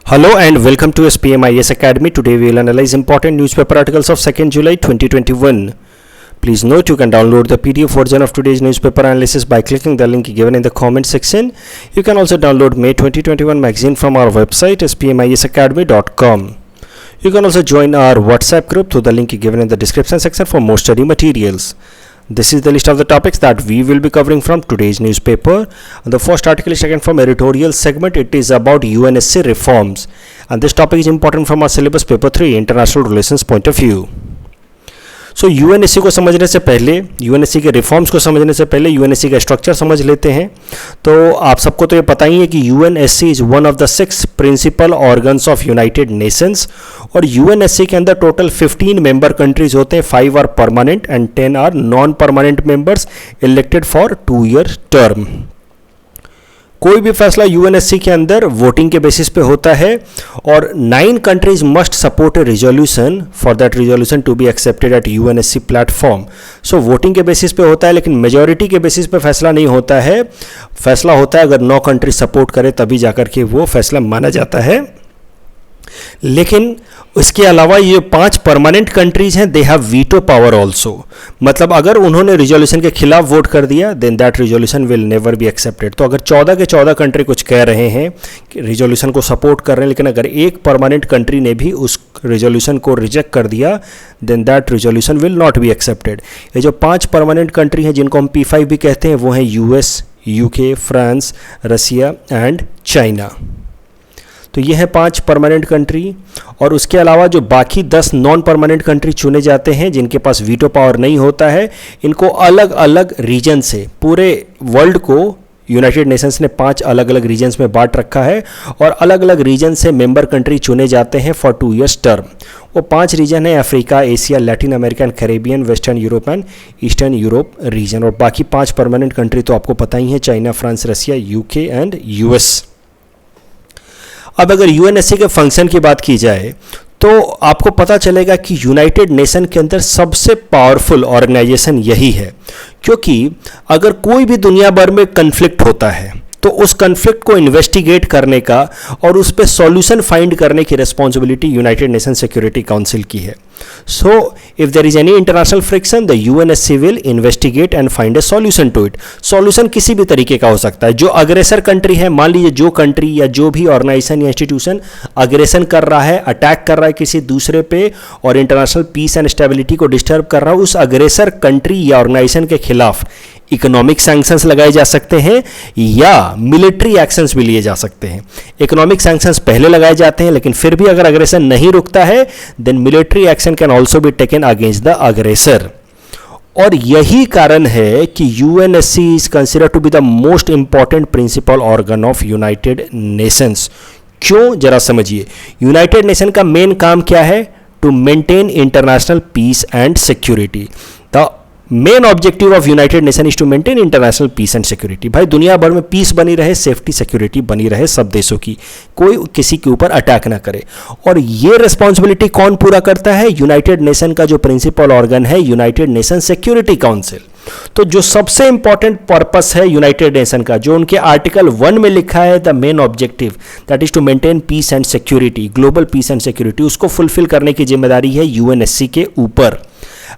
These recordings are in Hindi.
Hello and welcome to SPMIS Academy. Today we will analyze important newspaper articles of 2nd July 2021. Please note you can download the PDF version of today's newspaper analysis by clicking the link given in the comment section. You can also download May 2021 magazine from our website spmisacademy.com. You can also join our WhatsApp group through the link given in the description section for more study materials. This is the list of the topics that we will be covering from today's newspaper. And the first article is taken from editorial segment. It is about UNSC reforms. And this topic is important from our syllabus paper 3 international relations point of view. So UNSC को समझने से पहले, यूएनएससी के रिफॉर्म्स को समझने से पहले यूएनएससी का स्ट्रक्चर समझ लेते हैं. तो आप सबको तो ये पता ही है कि UNSC is one of the 6 principal organs of United Nations. और यूएनएससी के अंदर टोटल 15 मेंबर कंट्रीज होते हैं. 5 are permanent and 10 are non permanent members elected for 2 year term. कोई भी फैसला यूएनएससी के अंदर वोटिंग के बेसिस पे होता है और 9 countries must support a resolution for that resolution to be accepted at UNSC platform. So voting के बेसिस पे होता है, लेकिन मेजॉरिटी के बेसिस पे फैसला नहीं होता है. फैसला होता है अगर 9 कंट्रीज सपोर्ट करे तभी जाकर के वो फैसला माना जाता है. लेकिन इसके अलावा ये 5 परमानेंट कंट्रीज हैं, they have veto power also. मतलब अगर उन्होंने रिजोल्यूशन के खिलाफ वोट कर दिया then that resolution will never be accepted. तो अगर 14 के 14 कंट्री कुछ कह रहे हैं कि रिजोल्यूशन को सपोर्ट कर रहे हैं, लेकिन अगर एक परमानेंट कंट्री ने भी उस रिजोल्यूशन को रिजेक्ट कर दिया then that resolution will not be accepted. ये जो 5 परमानेंट कंट्री हैं जिनको हम P5 भी कहते हैं वो हैं US, UK, France, Russia and China. तो ये है 5 परमानेंट कंट्री. और उसके अलावा जो बाकी 10 नॉन परमानेंट कंट्री चुने जाते हैं जिनके पास वीटो पावर नहीं होता है, इनको अलग अलग रीजन से, पूरे वर्ल्ड को यूनाइटेड नेशंस ने 5 अलग अलग रीजन्स में बांट रखा है और अलग अलग रीजन से मेंबर कंट्री चुने जाते हैं फॉर 2 ईयर्स टर्म. वो 5 रीजन है Africa, Asia, Latin America and Caribbean, western Europe and eastern Europe region. और बाकी 5 परमानेंट कंट्री तो आपको पता ही है, China, France, Russia, UK and US. अब अगर यूएनएससी के फंक्शन की बात की जाए तो आपको पता चलेगा कि यूनाइटेड नेशन के अंदर सबसे पावरफुल ऑर्गेनाइजेशन यही है. क्योंकि अगर कोई भी दुनिया भर में कन्फ्लिक्ट होता है तो उस कन्फ्लिक्ट को इन्वेस्टिगेट करने का और उस पर सॉल्यूशन फाइंड करने की responsibility United Nation Security Council की है. So if there is any international friction the UNSC will investigate and find a solution to it. Solution किसी भी तरीके का हो सकता है. जो अग्रेसर कंट्री है, मान लीजिए जो कंट्री या जो भी ऑर्गेनाइजेशन या इंस्टीट्यूशन अग्रेशन कर रहा है, अटैक कर रहा है किसी दूसरे पे और इंटरनेशनल पीस एंड स्टेबिलिटी को डिस्टर्ब कर रहा है, उस अग्रेसर कंट्री या ऑर्गेनाइजेशन के खिलाफ इकोनॉमिक सैंक्शंस लगाए जा सकते हैं या मिलिट्री एक्शंस भी लिए जा सकते हैं. इकोनॉमिक सैंक्शंस पहले लगाए जाते हैं, लेकिन फिर भी अगर अग्रेशन नहीं रुकता है then military action can also be taken against the aggressor. और यही कारण है कि UNSC is considered to be the most important principal organ of United Nations. क्यों, जरा समझिए. यूनाइटेड नेशन का मेन काम क्या है? To maintain international peace and security. The main objective of United Nation is to maintain international peace and security. भाई दुनिया भर में पीस बनी रहे, सेफ्टी सिक्योरिटी बनी रहे सब देशों की, कोई किसी के ऊपर अटैक ना करे. और ये रिस्पॉन्सिबिलिटी कौन पूरा करता है? यूनाइटेड नेशन का जो प्रिंसिपल ऑर्गन है यूनाइटेड नेशन सिक्योरिटी काउंसिल. तो जो सबसे इंपॉर्टेंट पर्पस है यूनाइटेड नेशन का, जो उनके आर्टिकल 1 में लिखा है the main objective that is to maintain peace and security, global peace and security, उसको फुलफिल करने की जिम्मेदारी है यूएनएससी के ऊपर.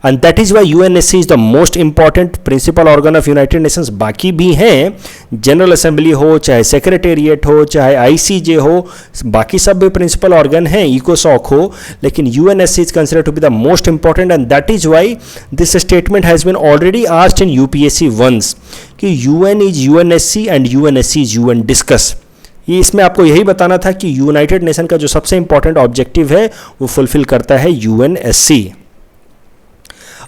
And that is why UNSC is the most important principal organ of United Nations. बाकी भी हैं, जनरल असेंबली हो, चाहे सेक्रेटेरिएट हो, चाहे ICJ हो, बाकी सब भी प्रिंसिपल ऑर्गन हैं, इकोसॉक हो, लेकिन UNSC is considered to be the most important and that is why this statement has been already asked in UPSC once कि UN is UNSC and UNSC is UN discuss. ये इसमें आपको यही बताना था कि यूनाइटेड नेशन का जो सबसे इंपॉर्टेंट ऑब्जेक्टिव है वो फुलफिल करता है UNSC.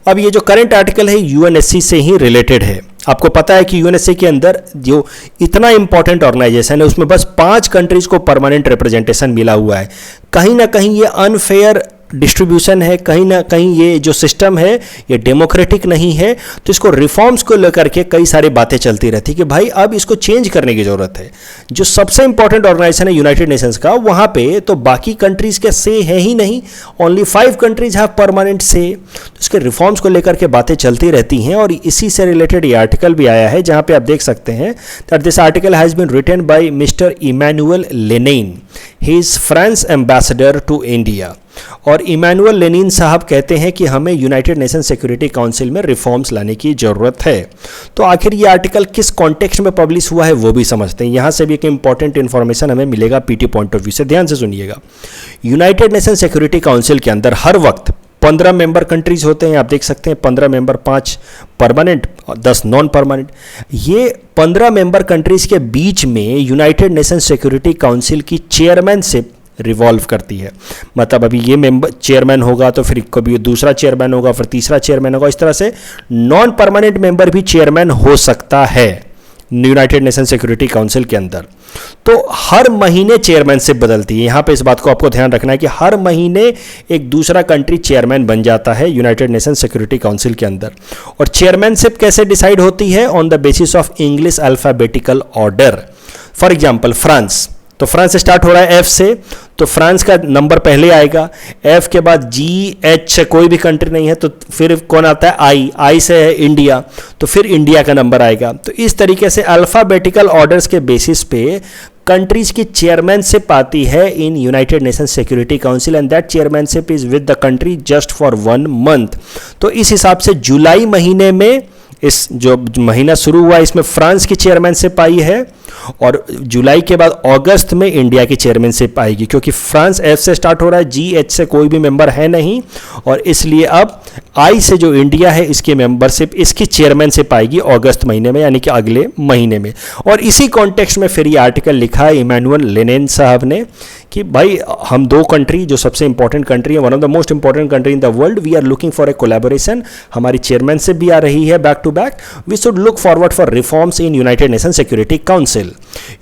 अब ये जो करंट आर्टिकल है यूएनएससी से ही रिलेटेड है. आपको पता है कि यूएनएससी के अंदर जो इतना इंपॉर्टेंट ऑर्गेनाइजेशन है उसमें बस 5 कंट्रीज को परमानेंट रिप्रेजेंटेशन मिला हुआ है. कहीं ना कहीं ये अनफेयर डिस्ट्रीब्यूशन है, कहीं ना कहीं ये जो सिस्टम है ये डेमोक्रेटिक नहीं है। तो इसको रिफॉर्म्स को लेकर के कई सारी बातें चलती रहती कि भाई अब इसको चेंज करने की ज़रूरत है। जो सबसे इंपॉर्टेंट ऑर्गेनाइजेशन है यूनाइटेड नेशंस का, वहाँ पे तो बाकी कंट्रीज़ के से है ही नहीं, ओनली 5 कंट्रीज हैव परमानेंट से। तो इसके रिफॉर्म्स को लेकर के बातें चलती रहती हैं और इसी से रिलेटेड ये आर्टिकल भी आया है, जहाँ पे आप देख सकते हैं that this article has been written by mister Emmanuel Lenain, he is France ambassador to India. और इमैनुअल लेनिन साहब कहते हैं कि हमें यूनाइटेड नेशन सिक्योरिटी काउंसिल में रिफॉर्म्स लाने की ज़रूरत है। तो आखिर ये आर्टिकल किस कॉन्टेक्स्ट में पब्लिश हुआ है वो भी समझते हैं। यहाँ से भी एक इंपॉर्टेंट इन्फॉर्मेशन हमें मिलेगा पीटी पॉइंट ऑफ व्यू से, ध्यान से सुनिएगा। यूनाइटेड नेशन सिक्योरिटी काउंसिल के अंदर हर वक्त 15 मेंबर कंट्रीज होते हैं, आप देख सकते हैं 15 मेंबर, 5 परमानेंट और 10 नॉन परमानेंट। ये 15 मेंबर कंट्रीज के बीच में यूनाइटेड नेशन सिक्योरिटी काउंसिल की चेयरमैनशिप रिवॉल्व करती है। मतलब अभी ये मेंबर चेयरमैन होगा तो फिर कभी दूसरा चेयरमैन होगा, फिर तीसरा चेयरमैन होगा, इस तरह से नॉन परमानेंट मेंबर भी चेयरमैन हो सकता है यूनाइटेड नेशन सिक्योरिटी काउंसिल के अंदर। तो हर महीने चेयरमैनशिप बदलती है। यहाँ पे इस बात को आपको ध्यान रखना है कि हर महीने एक दूसरा कंट्री चेयरमैन बन जाता है यूनाइटेड नेशन सिक्योरिटी काउंसिल के अंदर। और चेयरमैनशिप कैसे डिसाइड होती है? On the basis of English alphabetical order. For example France, तो फ्रांस स्टार्ट हो रहा है एफ से, तो फ्रांस का नंबर पहले आएगा, एफ के बाद जी, एच से कोई भी कंट्री नहीं है तो फिर कौन आता है? आई, आई से है इंडिया, तो फिर इंडिया का नंबर आएगा। तो इस तरीके से अल्फाबेटिकल ऑर्डर्स के बेसिस पे कंट्रीज की चेयरमैनशिप आती है इन United Nation Security Council and that chairmanship is with the country just for 1 month. तो इस हिसाब से जुलाई महीने में इस जो महीना शुरू हुआ इसमें फ्रांस की चेयरमैनशिप आई है और जुलाई के बाद अगस्त में इंडिया की चेयरमैनशिप आएगी, क्योंकि फ्रांस एफ से स्टार्ट हो रहा है, जी एच से कोई भी मेंबर है नहीं, और इसलिए अब आई से जो इंडिया है इसकी मेंबरशिप, इसकी चेयरमैनशिप आएगी अगस्त महीने में, यानी कि अगले महीने में। और इसी कॉन्टेक्स्ट में फिर ये आर्टिकल लिखा है इमैनुअल लेनिन साहब ने कि भाई हम 2 कंट्री जो सबसे इंपॉर्टेंट कंट्री है, one of the most important country in the world, we are looking for a collaboration. हमारी चेयरमैनशिप भी आ रही है back to back, we should look forward for reforms in United Nation Security Council.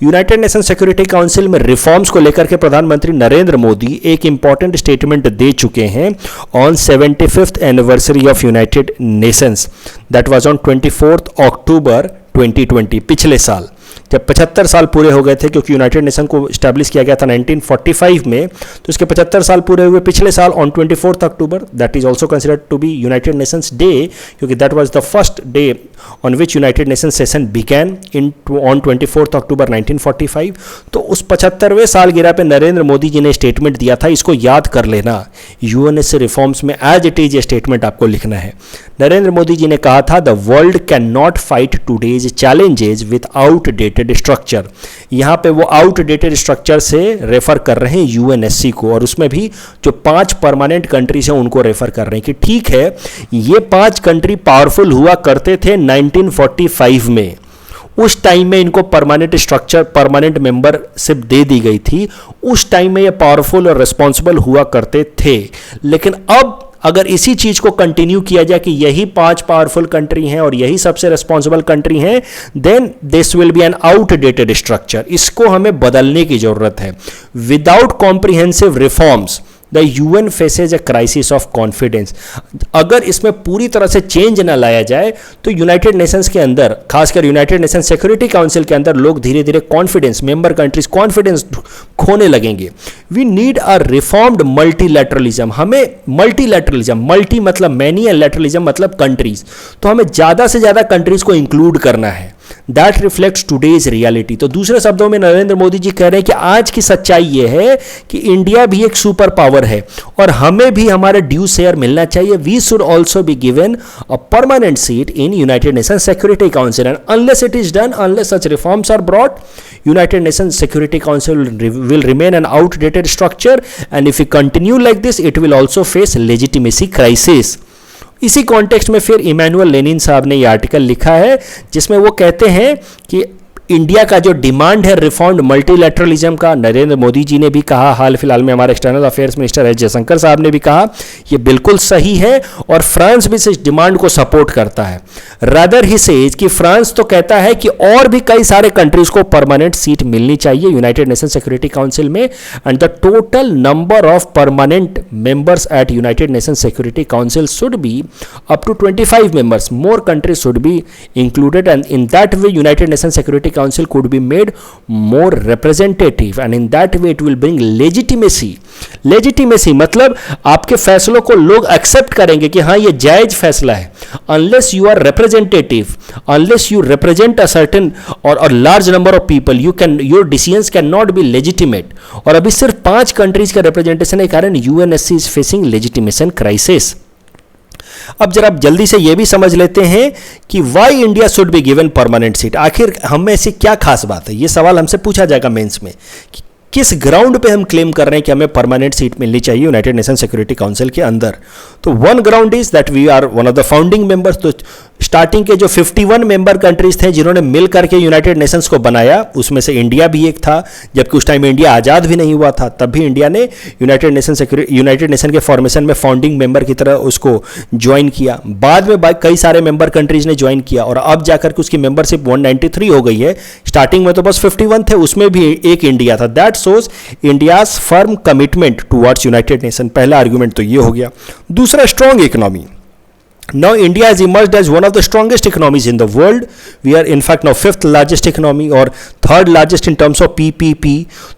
United Nation Security Council में रिफॉर्म्स को लेकर के प्रधानमंत्री नरेंद्र मोदी एक इंपॉर्टेंट स्टेटमेंट दे चुके हैं on 75th anniversary of United Nations, that was on 24 अक्टूबर 2020, पिछले साल जब 75 साल पूरे हो गए थे, क्योंकि यूनाइटेड नेशन को स्टैब्लिश किया गया था 1945 में, तो इसके 75 साल पूरे हुए पिछले साल on 24 October. That is also considered to be United Nations day, क्योंकि that was the first day on which United Nation session began in on 24 October 1945। तो उस 75वें सालगिरह पे नरेंद्र मोदी जी ने स्टेटमेंट दिया था, इसको याद कर लेना। यूएनएससी रिफॉर्म्स में एज इट इज ये स्टेटमेंट आपको लिखना है। नरेंद्र मोदी जी ने कहा था, the world can not fight today's challenges with outdated structure. यहाँ पे वो आउटडेटेड स्ट्रक्चर से रेफर कर रहे हैं यूएनएससी को, और उसमें भी जो 5 परमानेंट कंट्रीज हैं उनको रेफर कर रहे हैं कि ठीक है ये 5 कंट्री पावरफुल हुआ करते थे 1945 में, उस टाइम में इनको परमानेंट स्ट्रक्चर, परमानेंट मेंबरशिप दे दी गई थी, उस टाइम में ये पावरफुल और रिस्पॉन्सिबल हुआ करते थे। लेकिन अब अगर इसी चीज को कंटिन्यू किया जाए कि यही 5 पावरफुल कंट्री हैं और यही सबसे रिस्पॉन्सिबल कंट्री हैं, then this will be an outdated structure. इसको हमें बदलने की जरूरत है। Without comprehensive reforms the UN faces a crisis of confidence. अगर इसमें पूरी तरह से चेंज ना लाया जाए तो यूनाइटेड नेशंस के अंदर, खासकर यूनाइटेड नेशन सिक्योरिटी काउंसिल के अंदर, लोग धीरे धीरे कॉन्फिडेंस, मेंबर कंट्रीज कॉन्फिडेंस खोने लगेंगे। We need a reformed multilateralism. हमें मल्टीलैटरलिज्म, मल्टी मतलब मैनी एंड लैटरलिज्म मतलब कंट्रीज, तो हमें ज्यादा से ज्यादा कंट्रीज को इंक्लूड करना है। That reflects today's reality. तो दूसरे शब्दों में नरेंद्र मोदी जी कह रहे हैं कि आज की सच्चाई यह है कि इंडिया भी एक सुपर पावर है और हमें भी हमारा ड्यू शेयर मिलना चाहिए। We should also be given a permanent seat in United Nation Security Council, and unless it is done, unless such reforms are brought, United Nation Security Council will remain an outdated structure, and if we continue like this it will also face legitimacy crisis. इसी कॉन्टेक्स्ट में फिर इमैनुअल लेनिन साहब ने ये आर्टिकल लिखा है जिसमें वो कहते हैं कि इंडिया का जो डिमांड है रिफॉर्म्ड मल्टीलैटरलिज्म का, नरेंद्र मोदी जी ने भी कहा, हाल फिलहाल में हमारे external affairs minister S Jaishankar साहब ने भी कहा, ये बिल्कुल सही है और फ्रांस भी इस डिमांड को सपोर्ट करता है। रादर ही सेज कि फ्रांस तो कहता है कि और भी कई सारे कंट्रीज को परमानेंट सीट मिलनी चाहिए यूनाइटेड नेशन सिक्योरिटी काउंसिल में, and the total number of permanent members at United Nation Security Council should be up to 25 members. More countries should be included, and in that way United Nations Security Council could be made more representative, and in that way it will bring legitimacy. Legitimacy मतलब आपके फैसलों को लोग एक्सेप्ट करेंगे कि हाँ ये जायज फैसला है। Unless you are representative, unless you represent a certain or large number of people, your decisions cannot be legitimate. और अभी सिर्फ 5 कंट्रीज का रिप्रेजेंटेशन के कारण UNSC is facing legitimation crisis. अब जरा जल्दी से ये भी समझ लेते हैं कि why India should be given permanent seat. आखिर हम में ऐसी क्या खास बात है, ये सवाल हमसे पूछा जाएगा मेंस में कि किस ग्राउंड पे हम क्लेम कर रहे हैं कि हमें परमानेंट सीट मिलनी चाहिए यूनाइटेड नेशन सिक्योरिटी काउंसिल के अंदर। तो one ground is that we are one of the founding members. तो स्टार्टिंग के जो 51 मेंबर कंट्रीज थे जिन्होंने मिल करके यूनाइटेड नेशंस को बनाया, उसमें से इंडिया भी एक था, जबकि उस टाइम इंडिया आज़ाद भी नहीं हुआ था, तब भी इंडिया ने यूनाइटेड नेशन के फॉर्मेशन में फाउंडिंग मेंबर की तरह उसको ज्वाइन किया। बाद में कई सारे मेंबर कंट्रीज ने ज्वाइन किया और अब जाकर के उसकी मेंबरशिप 193 हो गई है। स्टार्टिंग में तो बस 51 थे, उसमें भी एक इंडिया था। That shows India's firm commitment towards United nation. पहला आर्गुमेंट तो ये हो गया। दूसरा, strong economy. Now India has emerged as one of the strongest economies in the world. We are in fact now 5th largest economy और 3rd largest in terms of PPP.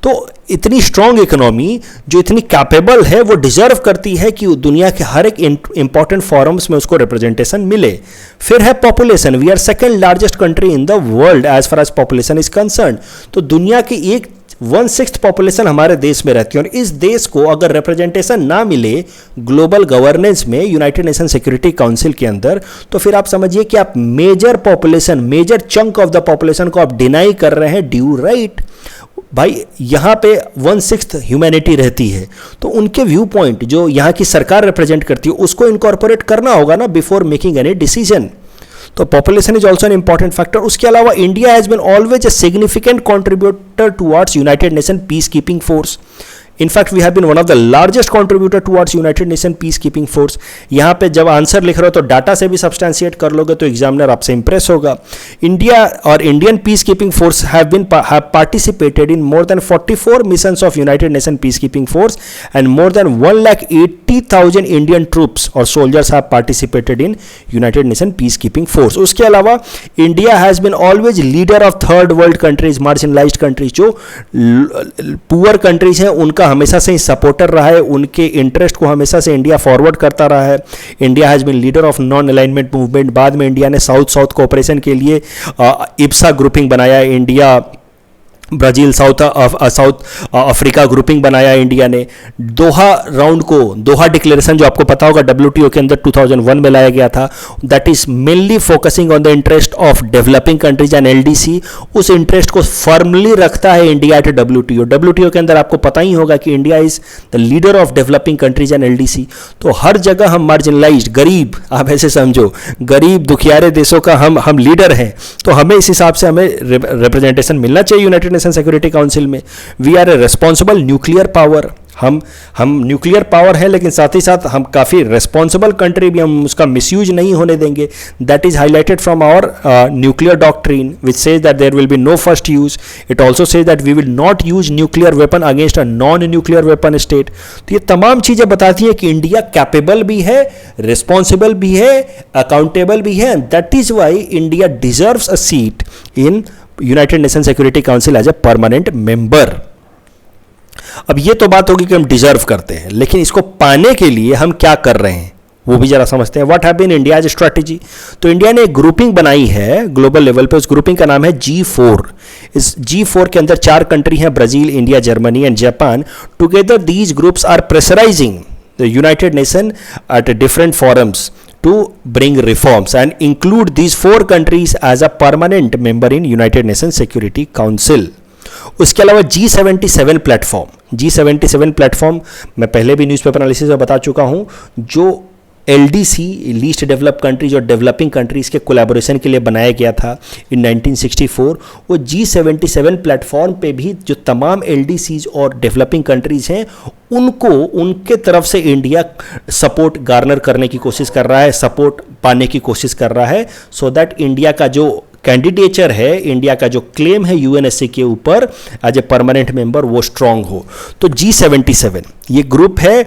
तो इतनी स्ट्रॉन्ग इकोनॉमी जो इतनी कैपेबल है वो डिजर्व करती है कि दुनिया के हर एक इंपॉर्टेंट फॉरम्स में उसको रिप्रेजेंटेशन मिले। फिर है population. We are second largest country in the world as far as population is concern. तो दुनिया की 1/6 पॉपुलेशन हमारे देश में रहती है और इस देश को अगर रिप्रेजेंटेशन ना मिले ग्लोबल गवर्नेंस में यूनाइटेड नेशन सिक्योरिटी काउंसिल के अंदर, तो फिर आप समझिए कि आप major population, major chunk of the population को आप डिनाई कर रहे हैं ड्यू राइट। भाई यहाँ पे 1/6 ह्यूमैनिटी रहती है, तो उनके व्यू पॉइंट जो यहाँ की सरकार रिप्रेजेंट करती है उसको इनकॉर्पोरेट करना होगा ना बिफोर मेकिंग एनी डिसीजन। तो population is also an important factor. उसके अलावा India has been always a significant contributor towards United Nation peace keeping force. In fact, we have been one of the largest contributor towards United Nations peacekeeping force. यहाँ पे जब आंसर लिख रहे हो तो डाटा से भी सब्सटेंशिएट कर लोगे तो एग्जामिनर आपसे इंप्रेस होगा। इंडिया और Indian peace keeping force have participated in more than 44 missions of United Nations peacekeeping force and more than 1,80,000 Indian troops or soldiers have participated in United Nations peacekeeping force. उसके अलावा India has been always leader of third world countries, marginalized countries, जो पुअर कंट्रीज हैं उनका हमेशा से ही सपोर्टर रहा है, उनके इंटरेस्ट को हमेशा से इंडिया फॉरवर्ड करता रहा है। India has been leader of non alignment movement. बाद में इंडिया ने साउथ साउथ कोऑपरेशन के लिए इप्सा ग्रुपिंग बनाया। India Brazil South Africa grouping बनाया इंडिया ने। दोहा राउंड को, दोहा डिक्लेरेशन जो आपको पता होगा WTO के अंदर 2001 में लाया गया था, that is mainly focusing on the interest of developing countries and LDC। उस इंटरेस्ट को फर्मली रखता है इंडिया एट WTO के अंदर। आपको पता ही होगा कि India is the leader of developing countries and LDC। तो हर जगह हम मार्जिनलाइज्ड, गरीब, आप ऐसे समझो, गरीब दुखियारे देशों का हम लीडर हैं। तो हमें इस हिसाब से हमें रिप्रेजेंटेशन मिलना चाहिए यूनाइटेड सिक्योरिटी काउंसिल में। We are a responsible nuclear power. हम न्यूक्लियर पावर है, लेकिन साथ ही साथ हम काफ़ी रेस्पॉन्सिबल कंट्री भी, हम उसका मिसयूज नहीं होने देंगे। That is highlighted from our nuclear doctrine which says that there will be no first use. It also says that we will not use nuclear weapon against a non nuclear weapon state. तो ये तमाम चीज़ें बताती हैं कि इंडिया कैपेबल भी है, रिस्पॉन्सिबल भी है, अकाउंटेबल भी है। That is why India deserves a seat in United Nation Security Council as a permanent member. अब ये तो बात होगी कि हम डिजर्व करते हैं, लेकिन इसको पाने के लिए हम क्या कर रहे हैं वो भी जरा समझते हैं। What have been India's strategy. तो इंडिया ने एक ग्रुपिंग बनाई है ग्लोबल लेवल पे, उस ग्रुपिंग का नाम है G4। इस G4 के अंदर 4 कंट्री हैं, Brazil, India, Germany and Japan. Together these groups are pressurising the United Nation at different forums to bring reforms and include these 4 countries as a permanent member in United Nations Security Council. उसके अलावा G77 प्लेटफॉर्म, G77 प्लेटफॉर्म मैं पहले भी न्यूज़पेपर एनालिसिस में बता चुका हूं, जो LDC लीस्ट डेवलप कंट्रीज और डेवलपिंग कंट्रीज़ के कोलैबोरेशन के लिए बनाया गया था इन 1964। वो G77 प्लेटफॉर्म पे भी जो तमाम LDCs और डेवलपिंग कंट्रीज़ हैं उनको उनके तरफ से इंडिया सपोर्ट गार्नर करने की कोशिश कर रहा है, सपोर्ट पाने की कोशिश कर रहा है, सो दैट इंडिया का जो कैंडिडेचर है, इंडिया का जो क्लेम है यूएनएससी के ऊपर एज ए परमानेंट मेंबर, वो स्ट्रांग हो। तो G77 ये ग्रुप है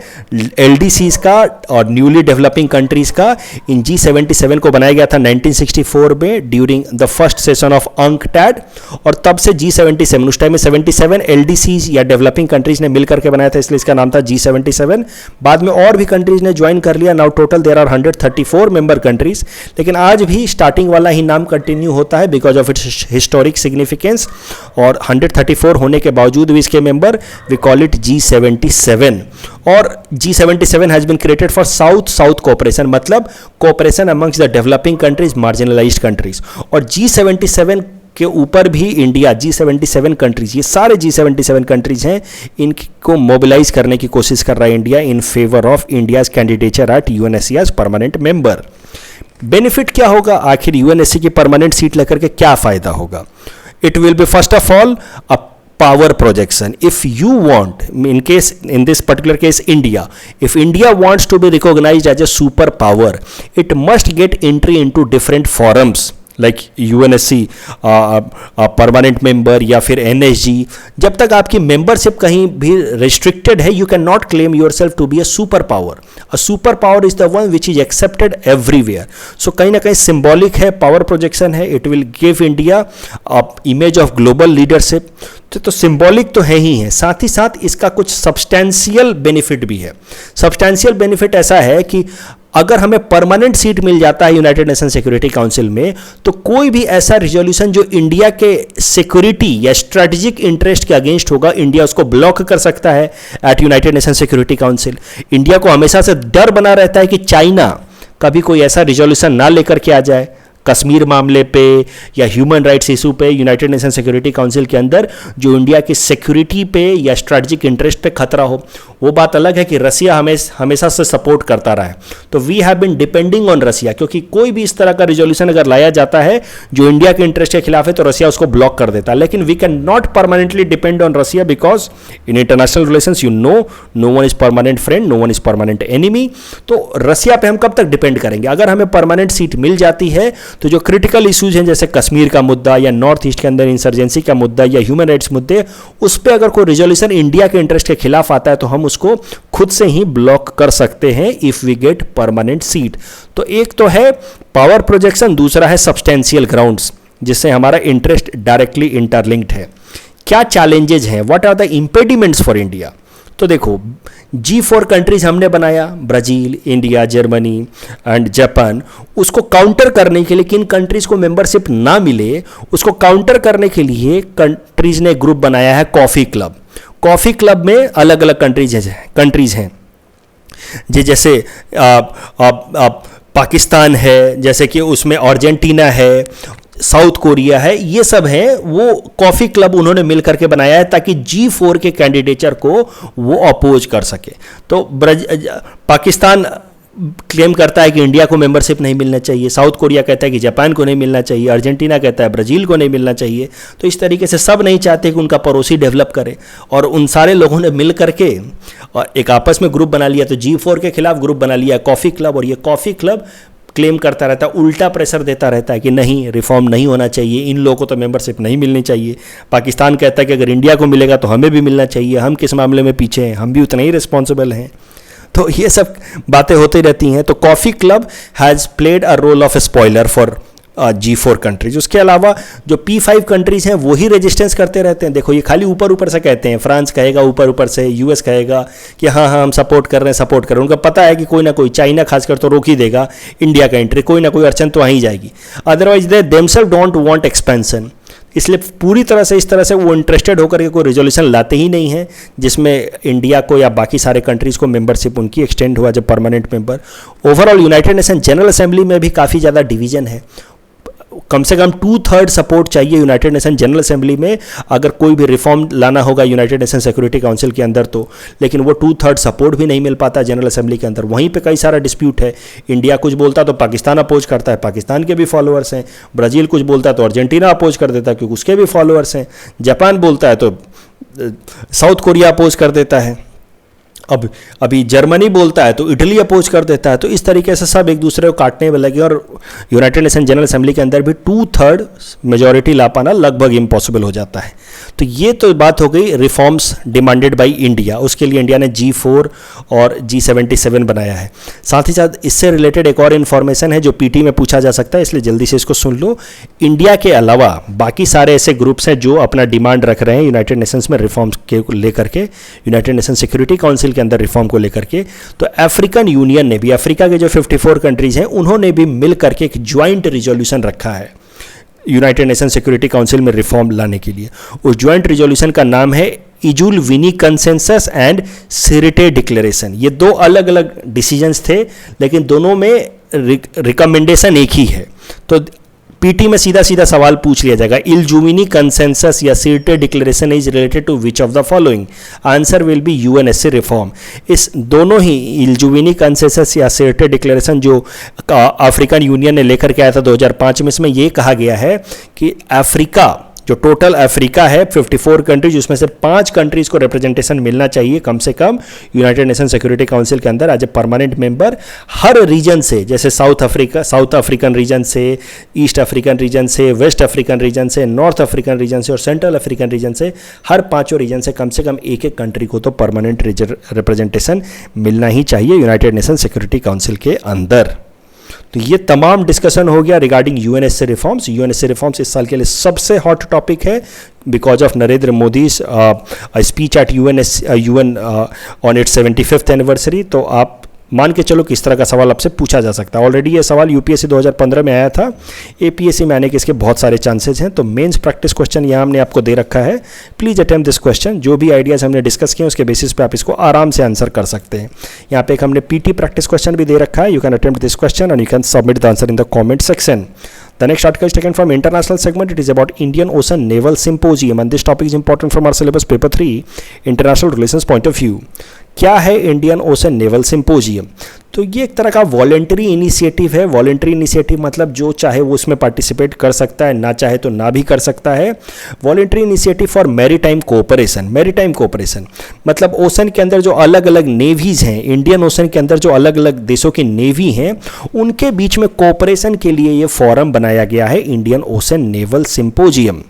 LDCs का और न्यूली डेवलपिंग कंट्रीज का। इन G77 को बनाया गया था 1964 में during the first session of UNCTAD, और तब से G77 उस टाइम में 77 LDCs या डेवलपिंग कंट्रीज ने मिलकर के बनाया था, इसलिए इसका नाम था G77। बाद में और भी कंट्रीज ने ज्वाइन कर लिया। Now total there are 134 member countries, लेकिन आज भी स्टार्टिंग वाला ही नाम कंटिन्यू होता है because of its historic significance. और 134 होने के बावजूद भी इसके member we call it G77। और G77 has been created for south south cooperation, मतलब cooperation amongst the developing countries, marginalised countries. और G77 के ऊपर भी इंडिया, G77 कंट्रीज, ये सारे G77 कंट्रीज हैं, इनको मोबिलाइज करने की कोशिश कर रहा है India in favour of India's candidature at UNSC as permanent member. Benefit क्या होगा आखिर यूएनएससी की परमानेंट सीट लेकर के, क्या फायदा होगा? It will be first of all a power projection. If you want, in this particular case India, if India wants to be recognized as a superpower, it must get entry into different forums like UNSC permanent member या फिर NSG। जब तक आपकी मेंबरशिप कहीं भी रिस्ट्रिक्टेड है, you can not claim yourself to be a super power. A super power is the one which is accepted everywhere. So कहीं ना कहीं सिंबॉलिक है, पावर प्रोजेक्शन है, it will give India image of global leadership. तो सिंबॉलिक तो है ही है, साथ ही साथ इसका कुछ सब्सटेंशियल बेनिफिट भी है। सब्सटेंशियल बेनिफिट ऐसा है कि अगर हमें परमानेंट सीट मिल जाता है यूनाइटेड नेशन सिक्योरिटी काउंसिल में, तो कोई भी ऐसा रिजोल्यूशन जो इंडिया के सिक्योरिटी या स्ट्रेटेजिक इंटरेस्ट के अगेंस्ट होगा, इंडिया उसको ब्लॉक कर सकता है at United Nation Security Council. India को हमेशा से डर बना रहता है कि चाइना कभी कोई ऐसा रिजोल्यूशन ना लेकर के आ जाए कश्मीर मामले पे या ह्यूमन राइट्स इशू पे यूनाइटेड नेशन सिक्योरिटी काउंसिल के अंदर, जो इंडिया की सिक्योरिटी पे या स्ट्रेटजिक इंटरेस्ट पे खतरा हो। वो बात अलग है कि रसिया हमेशा से सपोर्ट करता रहा है, तो we have been depending on Russia, क्योंकि कोई भी इस तरह का रिजोल्यूशन अगर लाया जाता है जो इंडिया के इंटरेस्ट के खिलाफ है, तो रसिया उसको ब्लॉक कर देता है। लेकिन we can not permanently depend on Russia because in international relations no one is permanent friend, no one is permanent enemy. तो रसिया पे हम कब तक डिपेंड करेंगे? अगर हमें परमानेंट सीट मिल जाती है तो जो क्रिटिकल इश्यूज हैं जैसे कश्मीर का मुद्दा या नॉर्थ ईस्ट के अंदर इंसर्जेंसी का मुद्दा या ह्यूमन राइट्स मुद्दे, उस पर अगर कोई रिजोल्यूशन इंडिया के इंटरेस्ट के खिलाफ आता है तो हम उसको खुद से ही ब्लॉक कर सकते हैं if we get permanent seat. तो एक तो है पावर प्रोजेक्शन, दूसरा है सब्सटेंशियल ग्राउंड्स जिससे हमारा इंटरेस्ट डायरेक्टली इंटरलिंक्ड है। क्या चैलेंजेज हैं, what are the impediments for India? तो देखो G4 कंट्रीज हमने बनाया, Brazil, India, Germany and Japan. उसको काउंटर करने के लिए, किन कंट्रीज को मेंबरशिप ना मिले उसको काउंटर करने के लिए कंट्रीज ने ग्रुप बनाया है कॉफ़ी क्लब। कॉफ़ी क्लब में अलग अलग कंट्रीज हैं जैसे पाकिस्तान है, जैसे कि उसमें अर्जेंटीना है, साउथ कोरिया है, ये सब हैं। वो कॉफ़ी क्लब उन्होंने मिल करके बनाया है ताकि G4 के कैंडिडेचर को वो अपोज कर सके। तो पाकिस्तान क्लेम करता है कि इंडिया को मेंबरशिप नहीं मिलना चाहिए, साउथ कोरिया कहता है कि जापान को नहीं मिलना चाहिए, अर्जेंटीना कहता है ब्राज़ील को नहीं मिलना चाहिए। तो इस तरीके से सब नहीं चाहते कि उनका पड़ोसी डेवलप करे, और उन सारे लोगों ने मिल करके और एक आपस में ग्रुप बना लिया। तो G4 के खिलाफ ग्रुप बना लिया कॉफ़ी क्लब, और ये कॉफ़ी क्लब क्लेम करता रहता है, उल्टा प्रेशर देता रहता है कि नहीं, रिफॉर्म नहीं होना चाहिए, इन लोगों को तो मेंबरशिप नहीं मिलनी चाहिए। पाकिस्तान कहता है कि अगर इंडिया को मिलेगा तो हमें भी मिलना चाहिए, हम किस मामले में पीछे हैं, हम भी उतना ही रिस्पॉन्सिबल हैं। तो ये सब बातें होती रहती हैं। तो coffee club has played a role of spoiler for G4 countries. उसके अलावा जो P5 कंट्रीज हैं वो ही रेजिस्टेंस करते रहते हैं। देखो ये खाली ऊपर ऊपर से कहते हैं, फ्रांस कहेगा ऊपर ऊपर से, US कहेगा कि हाँ हम सपोर्ट कर रहे हैं। उनको पता है कि कोई ना कोई, चाइना खासकर तो रोक ही देगा इंडिया का एंट्री, कोई ना कोई अड़चन तो आ ही जाएगी। Otherwise they themselves don't want expansion, इसलिए पूरी तरह से इस तरह से वो इंटरेस्टेड होकर के कोई रेजोल्यूशन लाते ही नहीं हैं जिसमें इंडिया को या बाकी सारे कंट्रीज़ को मेंबरशिप उनकी एक्सटेंड हुआ जब permanent member. Overall United nation general assembly में भी काफ़ी ज़्यादा डिवीजन है। कम से कम 2/3 सपोर्ट चाहिए यूनाइटेड नेशन जनरल असेंबली में अगर कोई भी रिफॉर्म लाना होगा यूनाइटेड नेशन सिक्योरिटी काउंसिल के अंदर तो, लेकिन वो 2/3 सपोर्ट भी नहीं मिल पाता जनरल असेंबली के अंदर। वहीं पे कई सारा डिस्प्यूट है, इंडिया कुछ बोलता है तो पाकिस्तान अपोज करता है, पाकिस्तान के भी फॉलोअर्स हैं, ब्राज़ील कुछ बोलता है तो अर्जेंटीना अपोज कर देता है क्योंकि उसके भी फॉलोअर्स हैं, जापान बोलता है तो साउथ कोरिया अपोज कर देता है, अब अभी जर्मनी बोलता है तो इटली अपोज कर देता है। तो इस तरीके से सब एक दूसरे को काटने में लगे और यूनाइटेड नेशन जनरल असेंबली के अंदर भी 2/3 मेजॉरिटी ला पाना लगभग इम्पॉसिबल हो जाता है। तो ये तो बात हो गई रिफॉर्म्स डिमांडेड बाय इंडिया, उसके लिए इंडिया ने G4 और G77 बनाया है। साथ ही साथ इससे रिलेटेड एक और इन्फॉर्मेशन है जो पीटी में पूछा जा सकता है, इसलिए जल्दी से इसको सुन लो। इंडिया के अलावा बाकी सारे ऐसे ग्रुप्स हैं जो अपना डिमांड रख रहे हैं यूनाइटेड नेशंस में रिफॉर्म्स के लेकर के, यूनाइटेड नेशन सिक्योरिटी काउंसिल के अंदर रिफॉर्म को लेकर के। तो अफ्रीकन यूनियन ने भी, अफ्रीका के जो 54 कंट्रीज हैं उन्होंने भी मिल करके एक ज्वाइंट रिजोल्यूशन रखा है यूनाइटेड नेशन सिक्योरिटी काउंसिल में रिफॉर्म लाने के लिए। उस ज्वाइंट रिजोल्यूशन का नाम है इजुल विनी कंसेंसस एंड सिरिटे डिक्लेरेशन। ये दो अलग अलग डिसीजंस थे लेकिन दोनों में रिकमेंडेशन एक ही है। तो पीटी में सीधा सीधा सवाल पूछ लिया जाएगा, इलजुमिनी कंसेंसस या Sirte declaration is related to which of the following, answer will be UNSC reform. इस दोनों ही इलजुमिनी कंसेंसस या सिरिटे डिक्लेरेशन जो अफ्रीकन यूनियन ने लेकर के आया था 2005 में, इसमें यह कहा गया है कि अफ्रीका, जो टोटल अफ्रीका है 54 कंट्रीज, उसमें से 5 कंट्रीज को रिप्रेजेंटेशन मिलना चाहिए कम से कम यूनाइटेड नेशन सिक्योरिटी काउंसिल के अंदर एज ए परमानेंट मेंबर। हर रीजन से, जैसे साउथ अफ्रीकन रीजन से, ईस्ट अफ्रीकन रीजन से, वेस्ट अफ्रीकन रीजन से, नॉर्थ अफ्रीकन रीजन से और सेंट्रल अफ्रीकन रीजन से, हर 5 रीजन से कम एक एक कंट्री को तो परमानेंट रिप्रेजेंटेशन मिलना ही चाहिए यूनाइटेड नेशन सिक्योरिटी काउंसिल के अंदर। तो ये तमाम डिस्कशन हो गया regarding UNSC reforms. UNSC reforms इस साल के लिए सबसे हॉट टॉपिक है because of Narendra Modi speech at UN on it's 75th anniversary. तो आप मान के चलो किस तरह का सवाल आपसे पूछा जा सकता है। ऑलरेडी ये सवाल यूपीएससी 2015 में आया था, एपीएससी में आने के इसके बहुत सारे चांसेस हैं। तो मेंस प्रैक्टिस क्वेश्चन यहाँ हमने आपको दे रखा है, प्लीज़ अटेम्प्ट दिस क्वेश्चन। जो भी आइडियाज़ हमने डिस्कस किए उसके बेसिस पे आप इसको आराम से आंसर कर सकते हैं। यहाँ पे एक हमने पीटी प्रैक्टिस क्वेश्चन भी दे रखा है, you can attempt this question and you can submit the answer in the comment section. The next article is taken from international segment. It is about Indian Ocean Naval Symposium and this topic is important from our syllabus paper 3 international relations point of view. क्या है इंडियन ओशन नेवल सिंपोजियम? तो ये एक तरह का वॉलेंटरी इनिशिएटिव है। वॉलेंटरी इनिशिएटिव मतलब जो चाहे वो उसमें पार्टिसिपेट कर सकता है, ना चाहे तो ना भी कर सकता है। Voluntary initiative for maritime cooperation. Maritime cooperation मतलब ओशन के अंदर जो अलग अलग नेवीज़ हैं, इंडियन ओशन के अंदर जो अलग अलग देशों की नेवी हैं, उनके बीच में कोऑपरेशन के लिए ये फोरम बनाया गया है इंडियन ओशन नेवल सिंपोजियम।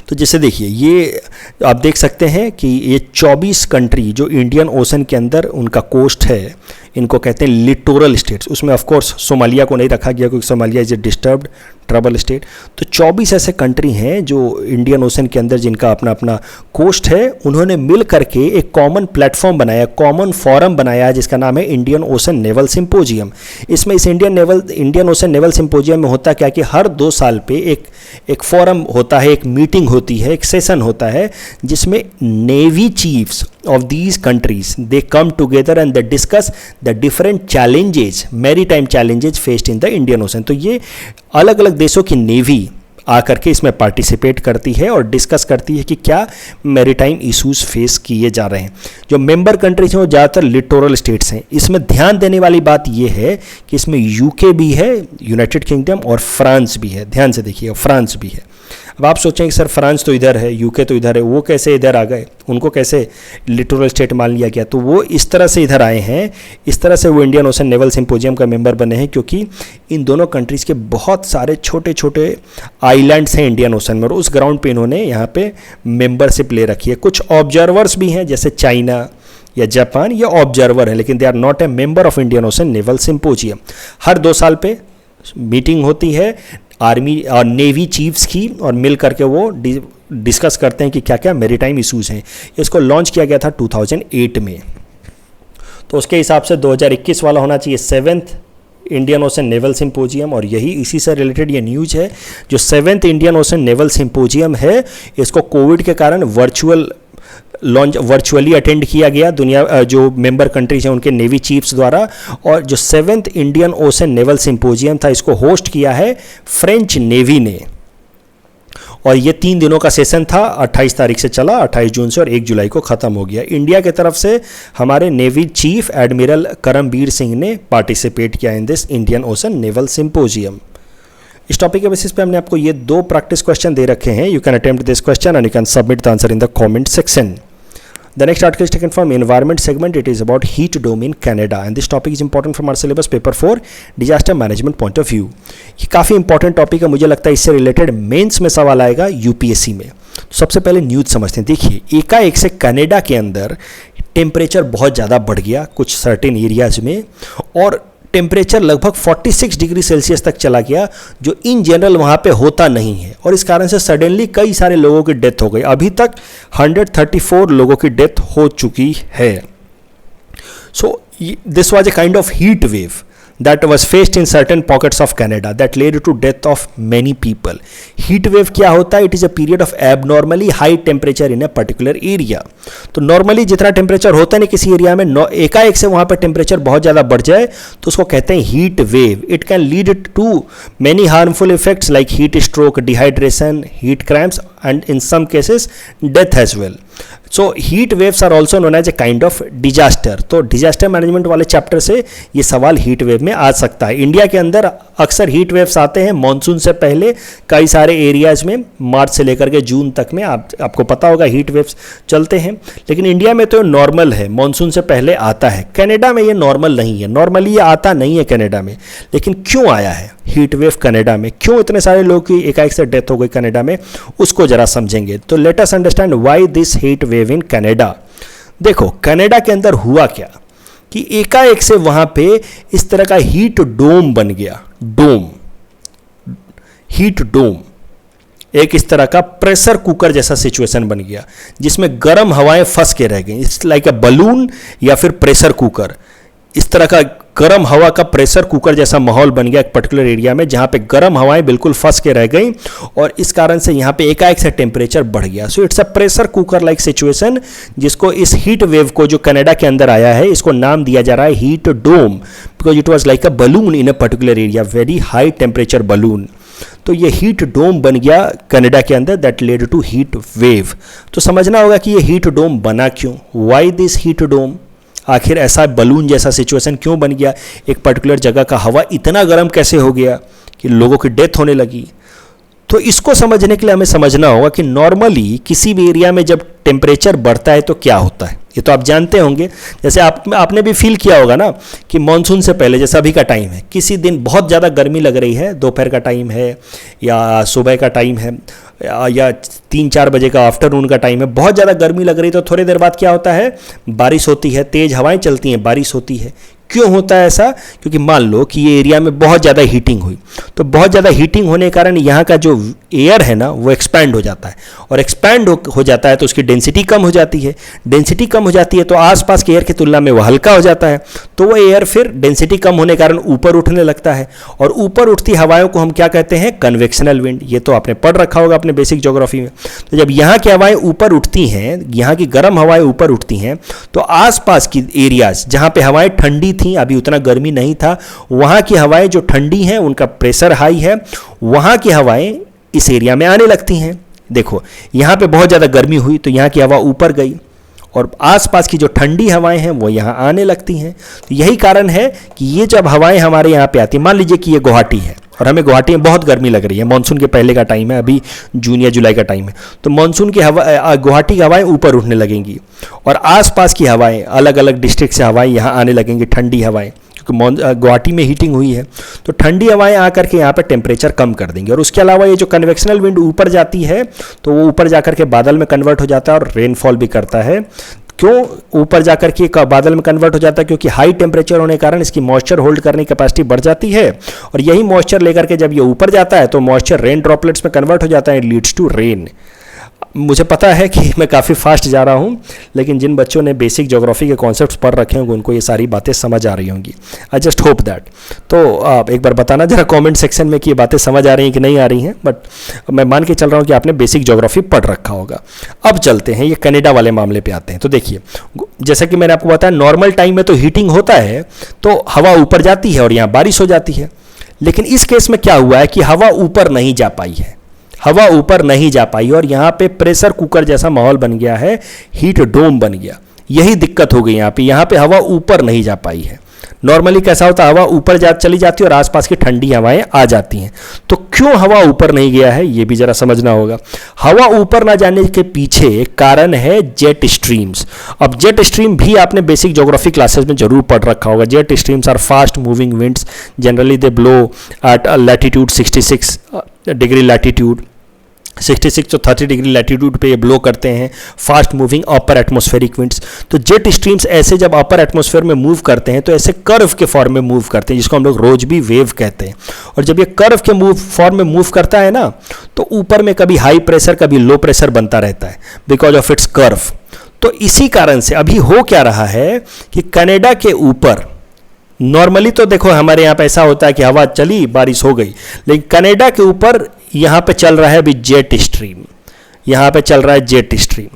तो जैसे देखिए, ये आप देख सकते हैं कि ये 24 कंट्री जो इंडियन ओशन के अंदर उनका कोस्ट है, इनको कहते हैं लिटोरल स्टेट्स। उसमें ऑफ कोर्स सोमालिया को नहीं रखा गया क्योंकि Somalia is a disturbed trouble state. तो 24 ऐसे कंट्री हैं जो इंडियन ओशन के अंदर जिनका अपना अपना कोस्ट है, उन्होंने मिल करके एक कॉमन प्लेटफॉर्म बनाया, कॉमन फोरम बनाया है जिसका नाम है इंडियन ओशन नेवल सिंपोजियम। इसमें इस इंडियन ओशन नेवल सिंपोजियम में होता क्या कि हर 2 साल पे एक फोरम होता है, एक मीटिंग होती है, एक सेशन होता है जिसमें navy chiefs of these countries they come together and they discuss the different challenges, maritime challenges faced in the Indian Ocean। तो ये अलग अलग देशों की नेवी आकर के इसमें पार्टिसिपेट करती है और डिस्कस करती है कि क्या मैरीटाइम इश्यूज फेस किए जा रहे हैं। जो मेंबर कंट्रीज हैं वो ज़्यादातर लिटोरल स्टेट्स हैं। इसमें ध्यान देने वाली बात यह है कि इसमें यूके भी है, यूनाइटेड किंगडम, और फ्रांस भी है। ध्यान से देखिए, फ्रांस भी है। अब आप सोचें कि सर फ्रांस तो इधर है, यूके तो इधर है, वो कैसे इधर आ गए, उनको कैसे लिटोरल स्टेट मान लिया गया? तो वो इस तरह से इधर आए हैं, इस तरह से वो इंडियन ओशन नेवल सिंपोजियम का मेंबर बने हैं क्योंकि इन दोनों कंट्रीज़ के बहुत सारे छोटे छोटे आइलैंड्स हैं इंडियन ओशन में और उस ग्राउंड पे इन्होंने यहाँ पे मेंबरशिप ले रखी है। कुछ ऑब्जर्वर्स भी हैं जैसे चाइना या जापान, ये ऑब्जर्वर है लेकिन they are not a member of Indian Ocean naval symposium. हर 2 साल पे मीटिंग होती है आर्मी और नेवी चीफ्स की और मिल करके वो डिस्कस करते हैं कि क्या क्या मैरीटाइम इश्यूज़ हैं। इसको लॉन्च किया गया था 2008 में। तो उसके हिसाब से 2021 वाला होना चाहिए 7th Indian Ocean naval symposium, और यही इसी से रिलेटेड ये न्यूज़ है। जो 7th Indian Ocean naval symposium है, इसको कोविड के कारण वर्चुअल लॉन्च वर्चुअली अटेंड किया गया दुनिया जो मेंबर कंट्रीज हैं उनके नेवी चीफ्स द्वारा। और जो 7th Indian Ocean naval symposium था इसको होस्ट किया है फ्रेंच नेवी ने। और ये 3 दिनों का सेशन था, 28 तारीख से चला, 28 जून से, और 1 जुलाई को ख़त्म हो गया। इंडिया की तरफ से हमारे navy chief admiral Karambir Singh ने पार्टिसिपेट किया in this Indian Ocean naval symposium. इस टॉपिक के बेसिस पे हमने आपको ये 2 प्रैक्टिस क्वेश्चन दे रखे हैं। You can attempt this question and you can submit the answer in the comment section. The next article is taken from environment segment. It is about heat dome in Canada and this topic is important from our syllabus paper 4 disaster management point of view. ये काफ़ी इंपॉर्टेंट टॉपिक है, मुझे लगता है इससे रिलेटेड मेंस में सवाल आएगा यूपीएससी में। तो सबसे पहले न्यूज़ समझते हैं। देखिए एकाएक से कनाडा के अंदर टेम्परेचर बहुत ज़्यादा बढ़ गया कुछ सर्टेन एरियाज में, और टेम्परेचर लगभग 46 डिग्री सेल्सियस तक चला गया, जो इन जनरल वहाँ पे होता नहीं है। और इस कारण से सडनली कई सारे लोगों की डेथ हो गई। अभी तक 134 लोगों की डेथ हो चुकी है। So this was a kind of heat wave that was faced in certain pockets of Canada that led to death of many people. Heat wave क्या होता है? It is a period of abnormally high temperature in a particular area. तो नॉर्मली जितना टेम्परेचर होता है ना किसी एरिया में, एकाएक से वहाँ पर टेम्परेचर बहुत ज़्यादा बढ़ जाए तो उसको कहते हैं heat wave. It can lead to many harmful effects like heat stroke, dehydration, heat cramps and in some cases death as well. So heat waves are also known as a kind of disaster. तो डिजास्टर मैनेजमेंट वाले चैप्टर से ये सवाल हीट वेव में आ सकता है. इंडिया के अंदर अक्सर हीट वेव्स आते हैं मॉनसून से पहले कई सारे एरियाज में, मार्च से लेकर के जून तक में आपको पता होगा हीट वेव्स चलते हैं. लेकिन इंडिया में तो नॉर्मल है, मॉनसून से पहले आता है. कनाडा में ये नॉर्मल नहीं है, नॉर्मली ये आता नहीं है कनाडा में. लेकिन क्यों आया है हीट वेव कनाडा में, क्यों इतने सारे लोगों की एकाएक से डेथ हो गई कनाडा में, उसको जरा समझेंगे. तो let us understand why this heat wave in Canada. देखो कनाडा के अंदर हुआ क्या कि एकाएक से वहां पे इस तरह का हीट डोम बन गया. डोम, हीट डोम, एक इस तरह का प्रेशर कुकर जैसा सिचुएशन बन गया जिसमें गर्म हवाएं फंस के रह गई. इट्स लाइक अ बलून या फिर प्रेशर कुकर. इस तरह का गर्म हवा का प्रेशर कुकर जैसा माहौल बन गया एक पर्टिकुलर एरिया में जहां पे गर्म हवाएं बिल्कुल फंस के रह गई और इस कारण से यहां पे एकाएक से टेम्परेचर बढ़ गया. So it's a pressure cooker like situation, जिसको इस हीट वेव को जो कनाडा के अंदर आया है इसको नाम दिया जा रहा है heat dome, because it was like a balloon in a particular area, very high temperature balloon. तो ये हीट डोम बन गया कनाडा के अंदर, that led to heat wave. तो समझना होगा कि ये हीट डोम बना क्यों, व्हाई दिस हीट डोम, आखिर ऐसा बलून जैसा सिचुएशन क्यों बन गया, एक पर्टिकुलर जगह का हवा इतना गर्म कैसे हो गया कि लोगों की डेथ होने लगी. तो इसको समझने के लिए हमें समझना होगा कि नॉर्मली किसी भी एरिया में जब टेम्परेचर बढ़ता है तो क्या होता है. ये तो आप जानते होंगे, जैसे आपने भी फील किया होगा ना कि मॉनसून से पहले जैसे अभी का टाइम है, किसी दिन बहुत ज़्यादा गर्मी लग रही है, दोपहर का टाइम है या सुबह का टाइम है या 3-4 बजे का आफ्टरनून का टाइम है, बहुत ज़्यादा गर्मी लग रही है तो थोड़ी देर बाद क्या होता है, बारिश होती है, तेज़ हवाएं चलती हैं, बारिश होती है. क्यों होता है ऐसा? क्योंकि मान लो कि ये एरिया में बहुत ज़्यादा हीटिंग हुई, तो बहुत ज़्यादा हीटिंग होने के कारण यहाँ का जो एयर है ना वो एक्सपैंड हो जाता है, और एक्सपैंड हो जाता है तो उसकी डेंसिटी कम हो जाती है. डेंसिटी कम हो जाती है तो आसपास के एयर की तुलना में वो हल्का हो जाता है, तो वो एयर फिर डेंसिटी कम होने के कारण ऊपर उठने लगता है, और ऊपर उठती हवाओं को हम क्या कहते हैं, कन्वेक्शनल विंड. ये तो आपने पढ़ रखा होगा अपने बेसिक ज्योग्राफी में. तो जब यहाँ की हवाएं ऊपर उठती हैं, यहाँ की गर्म हवाएं ऊपर उठती हैं, तो आसपास की एरियाज जहाँ पे हवाएं ठंडी थी, अभी उतना गर्मी नहीं था, वहां की हवाएं जो ठंडी हैं उनका प्रेशर हाई है, वहां की हवाएं इस एरिया में आने लगती हैं. देखो यहां पे बहुत ज़्यादा गर्मी हुई तो यहां की हवा ऊपर गई और आसपास की जो ठंडी हवाएं हैं वो यहां आने लगती हैं. तो यही कारण है कि ये जब हवाएं हमारे यहाँ पे आती हैं, मान लीजिए कि ये गुवाहाटी है और हमें गुवाहाटी में बहुत गर्मी लग रही है, मानसून के पहले का टाइम है, अभी जून या जुलाई का टाइम है, तो मानसून की हवा, गुवाहाटी की हवाएं ऊपर उठने लगेंगी और आसपास की हवाएं, अलग अलग डिस्ट्रिक्ट से हवाएं यहाँ आने लगेंगी, ठंडी हवाएं, क्योंकि गुवाहाटी में हीटिंग हुई है. तो ठंडी हवाएं आकर के यहाँ पर टेम्परेचर कम कर देंगे. और उसके अलावा ये जो कन्वेक्शनल विंड ऊपर जाती है तो वो ऊपर जाकर के बादल में कन्वर्ट हो जाता है और रेनफॉल भी करता है. क्यों ऊपर जाकर के बादल में कन्वर्ट हो जाता है? क्योंकि हाई टेम्परेचर होने के कारण इसकी मॉइस्चर होल्ड करने की कैपेसिटी बढ़ जाती है, और यही मॉइस्चर लेकर के जब ये ऊपर जाता है तो मॉइस्चर रेन ड्रॉपलेट्स में कन्वर्ट हो जाता है, लीड्स टू रेन. मुझे पता है कि मैं काफ़ी फास्ट जा रहा हूँ, लेकिन जिन बच्चों ने बेसिक ज्योग्राफी के कॉन्सेप्ट्स पढ़ रखे होंगे उनको ये सारी बातें समझ आ रही होंगी। I just hope that. तो आप एक बार बताना जरा कमेंट सेक्शन में कि ये बातें समझ आ रही हैं कि नहीं आ रही हैं, बट मैं मान के चल रहा हूँ कि आपने बेसिक ज्योग्राफी पढ़ रखा होगा। अब चलते हैं ये कनाडा वाले मामले पे आते हैं। तो देखिए, जैसा कि मैंने आपको बताया, नॉर्मल टाइम में तो हीटिंग होता है तो हवा ऊपर जाती है और यहाँ बारिश हो जाती है, लेकिन इस केस में क्या हुआ है कि हवा ऊपर नहीं जा पाई है, हवा ऊपर नहीं जा पाई और यहाँ पे प्रेशर कुकर जैसा माहौल बन गया है, हीट डोम बन गया। यही दिक्कत हो गई यहाँ पे हवा ऊपर नहीं जा पाई है। नॉर्मली कैसा होता है, हवा ऊपर चली जाती है और आसपास की ठंडी हवाएं आ जाती हैं। तो क्यों हवा ऊपर नहीं गया है ये भी जरा समझना होगा। हवा ऊपर ना जाने के पीछे कारण है जेट स्ट्रीम्स। अब जेट स्ट्रीम भी आपने बेसिक ज्योग्राफी क्लासेस में जरूर पढ़ रखा होगा। Jet streams are fast moving winds, generally they blow at latitude 66 degree latitude, 66 to 30 degree latitude पे ये ब्लो करते हैं, fast moving upper atmospheric winds. तो जेट स्ट्रीम्स ऐसे जब अपर एटमॉस्फेयर में मूव करते हैं तो ऐसे कर्व के फॉर्म में मूव करते हैं, जिसको हम लोग रोज भी वेव कहते हैं। और जब ये कर्व के फॉर्म में मूव करता है ना, तो ऊपर में कभी हाई प्रेशर कभी लो प्रेशर बनता रहता है बिकॉज ऑफ इट्स कर्व। तो इसी कारण से अभी हो क्या रहा है कि कनाडा के ऊपर, नॉर्मली तो देखो हमारे यहाँ पे ऐसा होता है कि हवा चली बारिश हो गई, लेकिन कनाडा के ऊपर यहाँ पे चल रहा है अभी जेट स्ट्रीम, यहाँ पे चल रहा है जेट स्ट्रीम।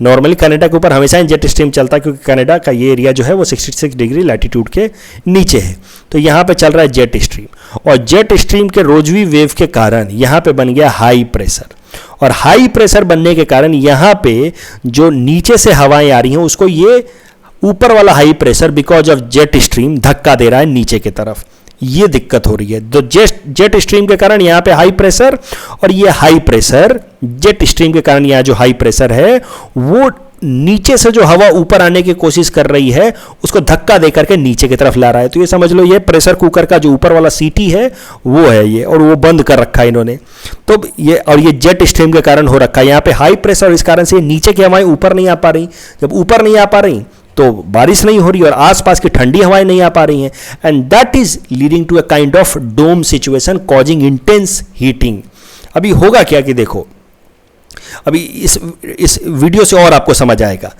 नॉर्मली कनाडा के ऊपर हमेशा ही जेट स्ट्रीम चलता है क्योंकि कनाडा का ये एरिया जो है वो 66 डिग्री लैटिट्यूड के नीचे है। तो यहाँ पे चल रहा है जेट स्ट्रीम और जेट स्ट्रीम के रोजवी वेव के कारण यहाँ पे बन गया हाई प्रेशर, और हाई प्रेशर बनने के कारण यहाँ पे जो नीचे से हवाएं आ रही हैं उसको ये ऊपर वाला high pressure because of jet stream धक्का दे रहा है नीचे की तरफ। ये दिक्कत हो रही है। तो जेट स्ट्रीम के कारण यहाँ पे हाई प्रेशर, और ये हाई प्रेशर जेट स्ट्रीम के कारण यहाँ जो हाई प्रेशर है वो नीचे से जो हवा ऊपर आने की कोशिश कर रही है उसको धक्का दे करके नीचे की तरफ ला रहा है। तो ये समझ लो ये प्रेशर कुकर का जो ऊपर वाला सीटी है वो है ये, और वो बंद कर रखा है इन्होंने। तो ये जेट स्ट्रीम के कारण हो रखा है यहाँ पे हाई प्रेशर, इस कारण से नीचे की हवाएं ऊपर नहीं आ पा रही। जब ऊपर नहीं आ पा रही तो बारिश नहीं हो रही और आसपास की ठंडी हवाएं नहीं आ पा रही हैं, and that is leading to a kind of dome situation causing intense heating. अभी होगा क्या कि देखो, अभी इस वीडियो से और आपको समझ आएगा।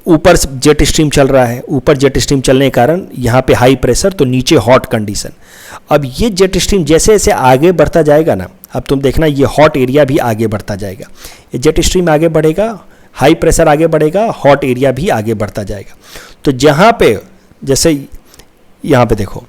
ऊपर जेट स्ट्रीम चल रहा है, ऊपर जेट स्ट्रीम चलने के कारण यहाँ पे हाई प्रेशर तो नीचे हॉट कंडीशन। अब ये जेट स्ट्रीम जैसे जैसे आगे बढ़ता जाएगा ना, अब तुम देखना ये हॉट एरिया भी आगे बढ़ता जाएगा। ये जेट स्ट्रीम आगे बढ़ेगा, हाई प्रेशर आगे बढ़ेगा, हॉट एरिया भी आगे बढ़ता जाएगा। तो जहाँ पे जैसे यहाँ पे देखो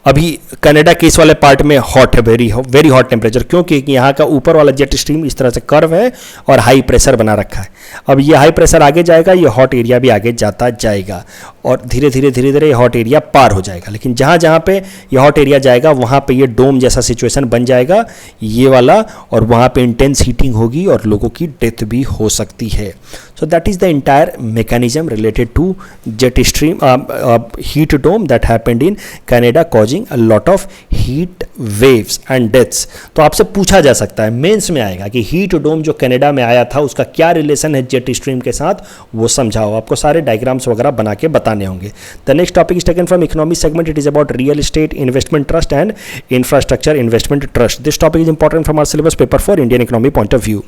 अभी कनाडा के इस वाले पार्ट में हॉट है, वेरी हॉट टेम्परेचर, क्योंकि यहाँ का ऊपर वाला जेट स्ट्रीम इस तरह से कर्व है और हाई प्रेशर बना रखा है। अब ये हाई प्रेशर आगे जाएगा, ये हॉट एरिया भी आगे जाता जाएगा और धीरे धीरे ये हॉट एरिया पार हो जाएगा। लेकिन जहाँ जहाँ पे ये हॉट एरिया जाएगा वहाँ पे ये डोम जैसा सिचुएशन बन जाएगा ये वाला, और वहाँ पे इंटेंस हीटिंग होगी और लोगों की डेथ भी हो सकती है। So that is the entire mechanism related to jet stream heat dome that happened in Canada causing a lot of heat waves and deaths। तो आपसे पूछा जा सकता है, मेंस में आएगा कि हीट डोम जो कनाडा में आया था उसका क्या रिलेशन है जेट स्ट्रीम के साथ, वो समझाओ। आपको सारे डायग्राम्स वगैरह बना के बताने होंगे। The next topic is taken from economy segment. It is about real estate investment trust and infrastructure investment trust. This topic is important from our syllabus paper for Indian economy point of view.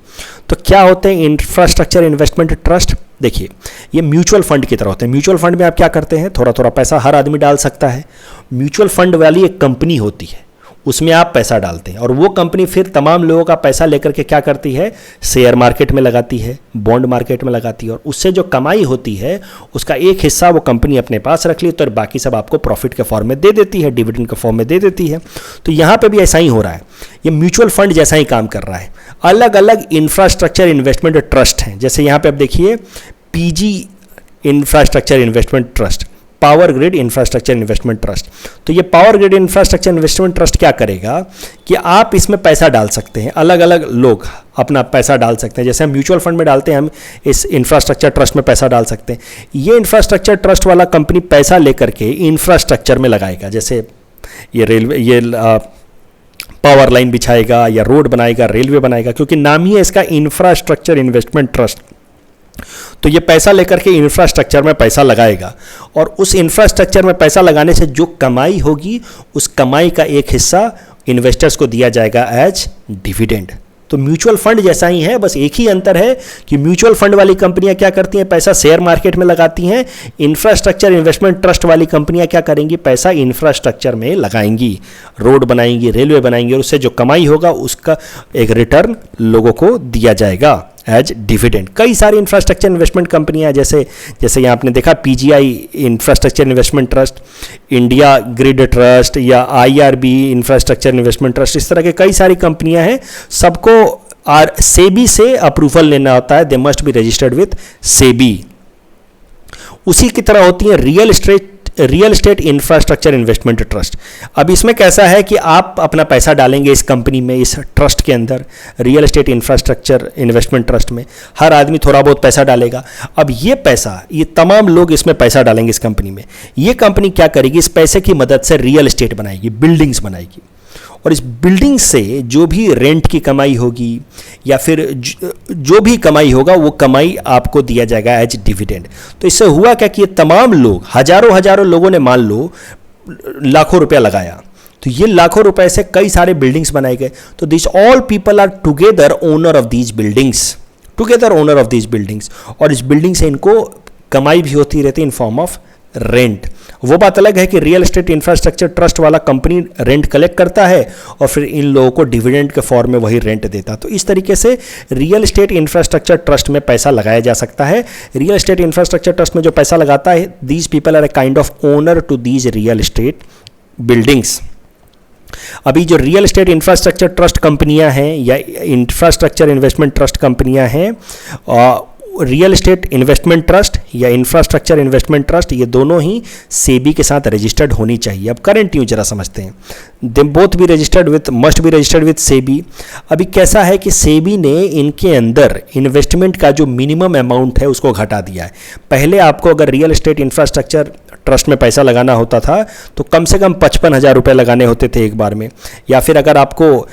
तो क्या होते हैं इंफ्रास्ट्रक्चर इन्वेस्टमेंट ट्रस्ट? देखिए, ये म्यूचुअल फंड की तरह होते हैं। म्यूचुअल फंड में आप क्या करते हैं, थोड़ा थोड़ा पैसा हर आदमी डाल सकता है। म्यूचुअल फंड वाली एक कंपनी होती है, उसमें आप पैसा डालते हैं और वो कंपनी फिर तमाम लोगों का पैसा लेकर के क्या करती है, शेयर मार्केट में लगाती है, बॉन्ड मार्केट में लगाती है, और उससे जो कमाई होती है उसका एक हिस्सा वो कंपनी अपने पास रख ली, तो बाकी सब आपको प्रॉफिट के फॉर्म में दे देती है, डिविडेंड के फॉर्म में दे देती है। तो यहाँ पे भी ऐसा ही हो रहा है, ये म्यूचुअल फंड जैसा ही काम कर रहा है। अलग अलग इंफ्रास्ट्रक्चर इन्वेस्टमेंट ट्रस्ट हैं, जैसे यहाँ पे आप देखिए PG infrastructure investment trust, power grid infrastructure investment trust. तो ये power grid infrastructure investment trust क्या करेगा कि आप इसमें पैसा डाल सकते हैं, अलग अलग लोग अपना पैसा डाल सकते हैं। जैसे हम म्यूचुअल फंड में डालते हैं, हम इस इंफ्रास्ट्रक्चर ट्रस्ट में पैसा डाल सकते हैं। ये इंफ्रास्ट्रक्चर ट्रस्ट वाला कंपनी पैसा लेकर के इंफ्रास्ट्रक्चर में लगाएगा, जैसे ये रेलवे, ये पावर लाइन बिछाएगा या रोड बनाएगा, रेलवे बनाएगा, क्योंकि नाम ही है इसका इंफ्रास्ट्रक्चर इन्वेस्टमेंट ट्रस्ट। तो ये पैसा लेकर के इंफ्रास्ट्रक्चर में पैसा लगाएगा, और उस इंफ्रास्ट्रक्चर में पैसा लगाने से जो कमाई होगी उस कमाई का एक हिस्सा इन्वेस्टर्स को दिया जाएगा एज डिविडेंड। तो म्यूचुअल फंड जैसा ही है, बस एक ही अंतर है कि म्यूचुअल फंड वाली कंपनियां क्या करती हैं, पैसा शेयर मार्केट में लगाती हैं। इंफ्रास्ट्रक्चर इन्वेस्टमेंट ट्रस्ट वाली कंपनियां क्या करेंगी, पैसा इंफ्रास्ट्रक्चर में लगाएंगी, रोड बनाएंगी, रेलवे बनाएंगी, और उससे जो कमाई होगा उसका एक रिटर्न लोगों को दिया जाएगा एज डिविडेंड। कई सारी इंफ्रास्ट्रक्चर इन्वेस्टमेंट कंपनियां, जैसे यहाँ आपने देखा PGI infrastructure investment trust, India grid trust या आईआरबी इंफ्रास्ट्रक्चर इन्वेस्टमेंट ट्रस्ट, इस तरह के कई सारी कंपनियां हैं। सबको सेबी से अप्रूवल लेना होता है, they must be registered with SEBI. उसी की तरह होती है real estate infrastructure investment trust. अब इसमें कैसा है कि आप अपना पैसा डालेंगे इस कंपनी में, इस ट्रस्ट के अंदर, real estate infrastructure investment trust में हर आदमी थोड़ा बहुत पैसा डालेगा। अब ये पैसा, ये तमाम लोग इसमें पैसा डालेंगे इस कंपनी में। ये कंपनी क्या करेगी, इस पैसे की मदद से रियल एस्टेट बनाएगी, बिल्डिंग्स बनाएगी, और इस बिल्डिंग से जो भी रेंट की कमाई होगी या फिर जो भी कमाई होगा वो कमाई आपको दिया जाएगा एज डिविडेंड। तो इससे हुआ क्या कि ये तमाम लोग, हजारों लोगों ने मान लो लाखों रुपया लगाया, तो ये लाखों रुपए से कई सारे बिल्डिंग्स बनाए गए। तो this all people are together owner of these buildings, और इस बिल्डिंग से इनको कमाई भी होती रहती है इन फॉर्म ऑफ रेंट। वो बात अलग है कि रियल एस्टेट इंफ्रास्ट्रक्चर ट्रस्ट वाला कंपनी रेंट कलेक्ट करता है और फिर इन लोगों को डिविडेंड के फॉर्म में वही रेंट देता। तो इस तरीके से रियल एस्टेट इंफ्रास्ट्रक्चर ट्रस्ट में पैसा लगाया जा सकता है। रियल एस्टेट इंफ्रास्ट्रक्चर ट्रस्ट में जो पैसा लगाता है, these people are a kind of owner to these real estate buildings. अभी जो रियल एस्टेट इंफ्रास्ट्रक्चर ट्रस्ट कंपनियां हैं या इंफ्रास्ट्रक्चर इन्वेस्टमेंट ट्रस्ट कंपनियां हैं, रियल एस्टेट इन्वेस्टमेंट ट्रस्ट या इंफ्रास्ट्रक्चर इन्वेस्टमेंट ट्रस्ट, ये दोनों ही सेबी के साथ रजिस्टर्ड होनी चाहिए। अब करंट न्यूज जरा समझते हैं। They both be registered with, must be registered with SEBI. अभी कैसा है कि सेबी ने इनके अंदर इन्वेस्टमेंट का जो मिनिमम अमाउंट है उसको घटा दिया है। पहले आपको अगर रियल एस्टेट इंफ्रास्ट्रक्चर ट्रस्ट में पैसा लगाना होता था तो कम से कम 55,000 रुपये लगाने होते थे एक बार में, या फिर अगर आपको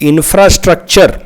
इंफ्रास्ट्रक्चर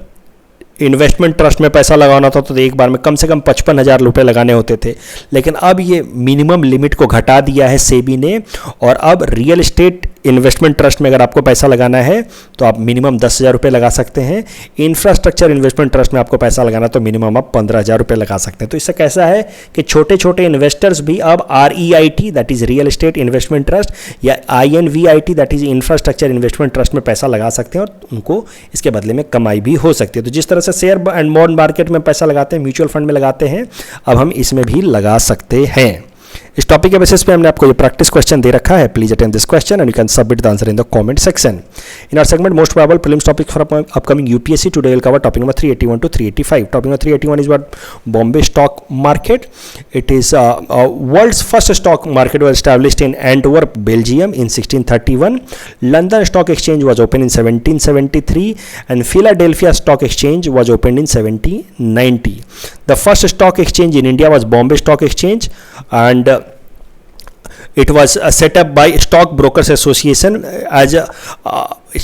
इन्वेस्टमेंट ट्रस्ट में पैसा लगाना था तो एक बार में कम से कम 55,000 रुपये लगाने होते थे। लेकिन अब ये मिनिमम लिमिट को घटा दिया है सेबी ने, और अब रियल एस्टेट इन्वेस्टमेंट ट्रस्ट में अगर आपको पैसा लगाना है तो आप मिनिमम 10,000 रुपये लगा सकते हैं। इंफ्रास्ट्रक्चर इन्वेस्टमेंट ट्रस्ट में आपको पैसा लगाना तो मिनिमम आप 15,000 रुपये लगा सकते हैं। तो इससे कैसा है कि छोटे छोटे इन्वेस्टर्स भी अब REIT that is real estate investment trust या INVIT that is infrastructure investment trust में पैसा लगा सकते हैं और उनको इसके बदले में कमाई भी हो सकती है। तो जिस तरह से शेयर एंड बॉन्ड मार्केट में पैसा लगाते हैं, म्यूचुअल फंड में लगाते हैं, अब हम इसमें भी लगा सकते हैं। इस टॉपिक के बेसिस पे हमने आपको ये प्रैक्टिस क्वेश्चन दे रखा है। Please attend this question and you can submit the answer in the comment section. In our segment most probable prelims topics for upcoming UPSC, today will cover topic number 381 to 385. टॉपिक number 381 is what Bombay stock market. It is world's first stock market was established in Antwerp, Belgium in 1631. London Stock Exchange was opened in 1773 and Philadelphia Stock Exchange was opened in 1790. The first stock exchange in India was Bombay Stock Exchange, and it was set up by Stock Brokers Association as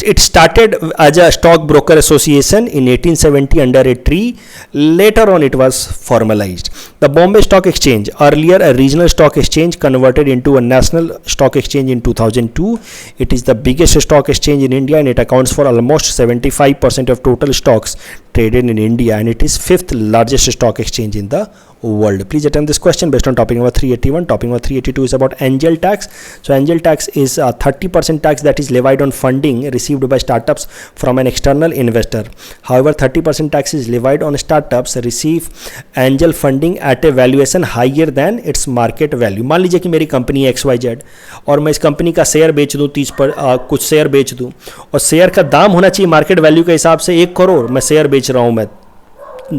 it started as a stock broker association in 1870 under a tree. Later on it was formalized. The Bombay Stock Exchange, earlier a regional stock exchange, converted into a national stock exchange in 2002. It is the biggest stock exchange in India and it accounts for almost 75% of total stocks traded in India, and it is 5th largest stock exchange in the world. Please attempt this question based on topic number 381. Topic number 382 is about angel tax. So angel tax is a 30% tax that is levied on funding received by startups from an external investor. However, 30% tax is levied on startups receive angel funding at a valuation higher than its market value. मान लीजिए कि मेरी कंपनी है XYZ और मैं इस कंपनी का शेयर बेच दूँ 30 पर कुछ शेयर बेच दूँ, और शेयर का दाम होना चाहिए मार्केट वैल्यू के हिसाब से 1 करोड़, मैं शेयर बेच रहा हूँ मैं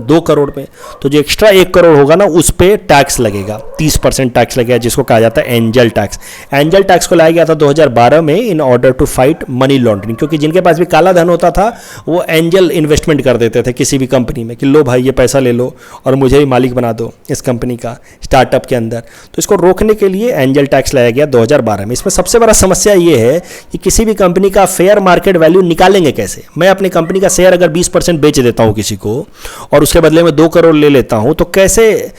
2 करोड़ में, तो जो एक्स्ट्रा 1 करोड़ होगा ना उस पे टैक्स लगेगा, 30% टैक्स लगेगा, जिसको कहा जाता है एंजल टैक्स। एंजल टैक्स को लाया गया था 2012 में in order to fight money laundering, क्योंकि जिनके पास भी काला धन होता था वो एंजल इन्वेस्टमेंट कर देते थे किसी भी कंपनी में कि लो भाई ये पैसा ले लो और मुझे ही मालिक बना दो इस कंपनी का स्टार्टअप के अंदर। तो इसको रोकने के लिए एंजल टैक्स लाया गया 2012 में। इसमें सबसे बड़ा समस्या ये है कि किसी भी कंपनी का फेयर मार्केट वैल्यू निकालेंगे कैसे। मैं अपनी कंपनी का शेयर अगर 20% बेच देता हूँ किसी को और उसके बदले में 2 करोड़ ले लेता हूं, तो कैसे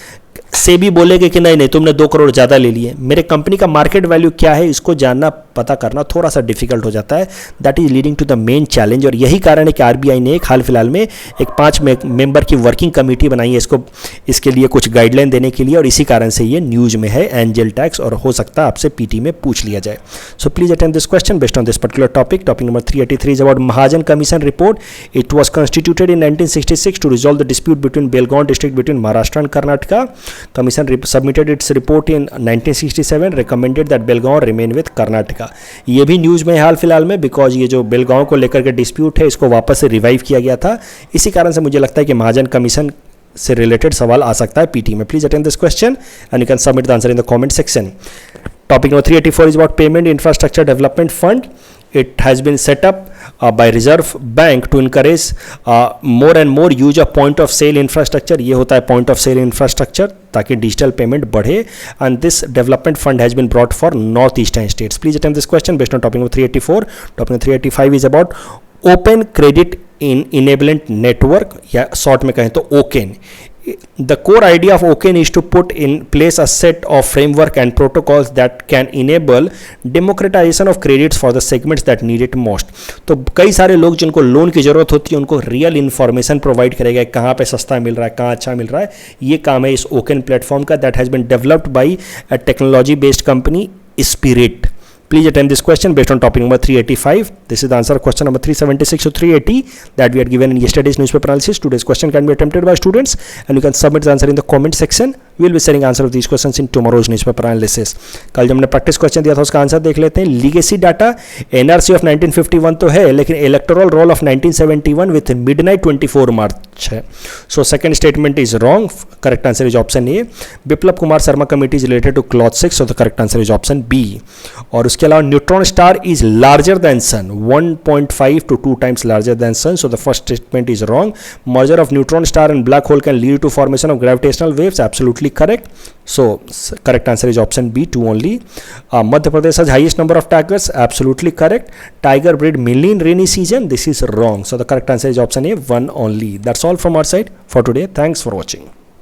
सेबी बोलेगे कि नहीं तुमने 2 करोड़ ज़्यादा ले लिए। मेरे कंपनी का मार्केट वैल्यू क्या है इसको जानना पता करना थोड़ा सा डिफिकल्ट हो जाता है। That is leading to the main challenge, और यही कारण है कि आरबीआई ने एक हाल फिलहाल में एक 5 मेंबर की वर्किंग कमेटी बनाई है इसके लिए कुछ गाइडलाइन देने के लिए, और इसी कारण से ये न्यूज में है एंजल टैक्स, और हो सकता है आपसे पीटी में पूछ लिया जाए। So please attend this question based on this particular topic. Topic number 383 is about Mahajan commission report. It was constituted in 1966 to resolve the dispute between Belgaum district between Maharashtra and Karnataka. Commission submitted its report in 1967, recommended that Belgaum remain with Karnataka. ये भी न्यूज़ में हाल फिलहाल में, बिकॉज ये जो बेलगांव को लेकर के डिस्प्यूट है इसको वापस से रिवाइव किया गया था, इसी कारण से मुझे लगता है कि महाजन कमीशन से रिलेटेड सवाल आ सकता है पीटी में। Please attend this question and you can submit the answer in the comment section. Topic number 384 is about Payment Infrastructure Development Fund. It has been set up by Reserve Bank to encourage more and more use of point of sale infrastructure. ये होता है point of sale infrastructure ताकि डिजिटल पेमेंट बढ़े, and this development fund has been brought for northeastern states. Please attend this question based on topic number 384. Topic number 385 is about Open Credit Enablement Network, या शॉर्ट में कहें तो OCEN. The core idea of OCEN is to put in place a set of framework and protocols that can enable democratization of credits for the segments that need it most. तो कई सारे लोग जिनको लोन की ज़रूरत होती है उनको रियल इन्फॉर्मेशन प्रोवाइड करेगा, कहाँ पे सस्ता मिल रहा है, कहाँ अच्छा मिल रहा है। ये काम है इस OCEN प्लेटफॉर्म का, that has been developed by a technology based company spirit. Please attend this question based on topic number 385. This is the answer of question number 376 to 380 that we had given in yesterday's newspaper analysis. Today's question can be attempted by students and you can submit the answer in the comment section. We will be sharing answer of these questions in tomorrow's newspaper analysis. कल जब हमने प्रैक्टिस क्वेश्चन दिया था उसका आंसर देख लेते हैं। लीगेसी डाटा एनआरसी ऑफ 1951 तो है, लेकिन electoral roll of 1971 with midnight 24 March है। So second statement is wrong, correct answer is option A. Biplab Kumar Sharma committee is related to clause 6, so the correct answer is option B. और उसके अलावा neutron star is larger than sun, 1.5 to 2 times larger than sun, so the first statement is wrong. Merger of neutron star and black hole can lead to formation of gravitational waves, absolutely correct. So correct answer is option B, 2 only. Madhya Pradesh has highest number of tigers, absolutely correct. Tiger breed mainly in rainy season, this is wrong, so the correct answer is option A, 1 only. That's all from our side for today. Thanks for watching.